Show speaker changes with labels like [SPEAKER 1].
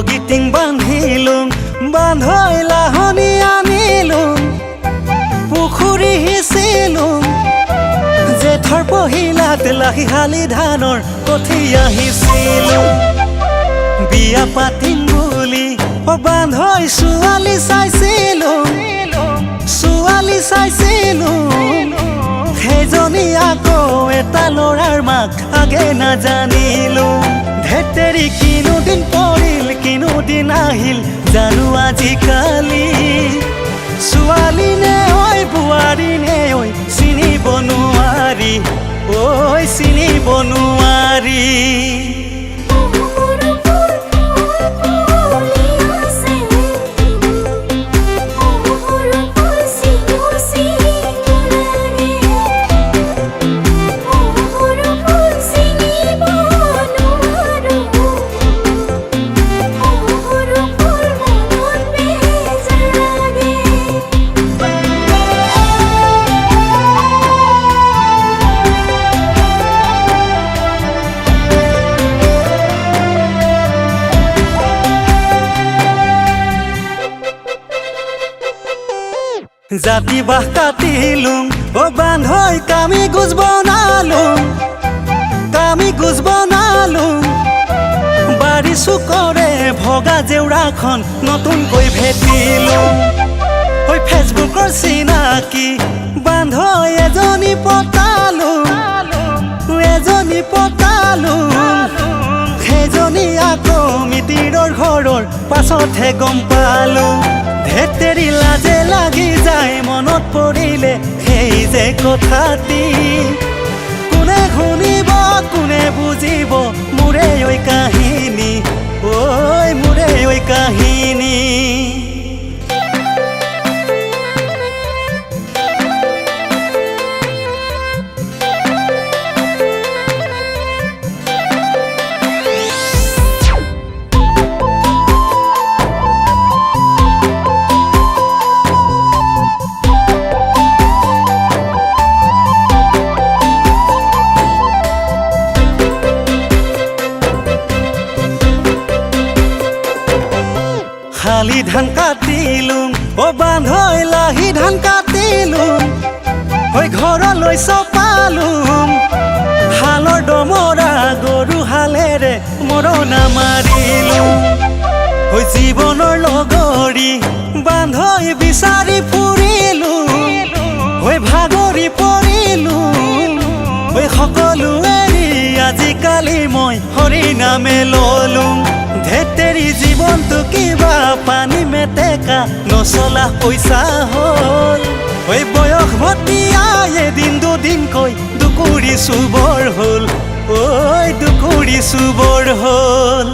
[SPEAKER 1] গীতিং বান্ধিলোং বান্ধৈ লাহনি আনিলোং পুখুৰী সিঁচিলোং জেঠৰ পহিলাত লাহি শালি ধানৰ কঠীয়া সিঁচিলোং বিয়া পাতিম বুলি বান্ধৈ ছোৱালী চাইছিলোং সেইজনী আকৌ এটা ল'ৰাৰ মাক আগে নাজানিলোং ধেতেৰি কিনো দিন পৰিল কিনো দিন আহিল জানো আজিকালি ছোৱালী নে ঐ বোৱাৰী নে ঐ চিনিব নোৱাৰি ঐ চিনিব নোৱাৰি জাতি বাহ কাটিলোং বান্ধৈ কামি গুজ বনালোং বাৰী চুকৰে ভগা জেউৰাখন নতুনকৈ ভেটিলোং ফেচবুকৰ চিনাকি বান্ধৈ এজনী পতালোং সেইজনী আকৌ মিতিৰৰ ঘৰৰ পাছতহে গম পালোং ধেতেৰি লাজে লাগি যায় মনত পৰিলে সেই যে কথাটি কোনে শুনিব কোনে বুজিব মোৰে ঐ কাহিনী ঐ মোৰে ঐ কাহিনী শালি ধান কাটিলোং বান্ধৈ লাহি ধান কাটিলোং ঘৰলৈ চপালোং হালৰ ডমৰা গৰু হালেৰে মৰণা মাৰিলোং জীৱনৰ লগৰী বান্ধৈ বিচাৰি ফুৰিলোং ভাগৰি পৰিলোং সকলো এৰি আজিকালি মই হৰি নামে ললোং ধেতেৰি জীৱনটো কিবা পানী মেটেকা নচলা পইচা হ'ল বয়স ভটিয়া এদিন দুদিনকৈ দুকুৰি চুবৰ হ'ল দুকুৰি চুবৰ হ'ল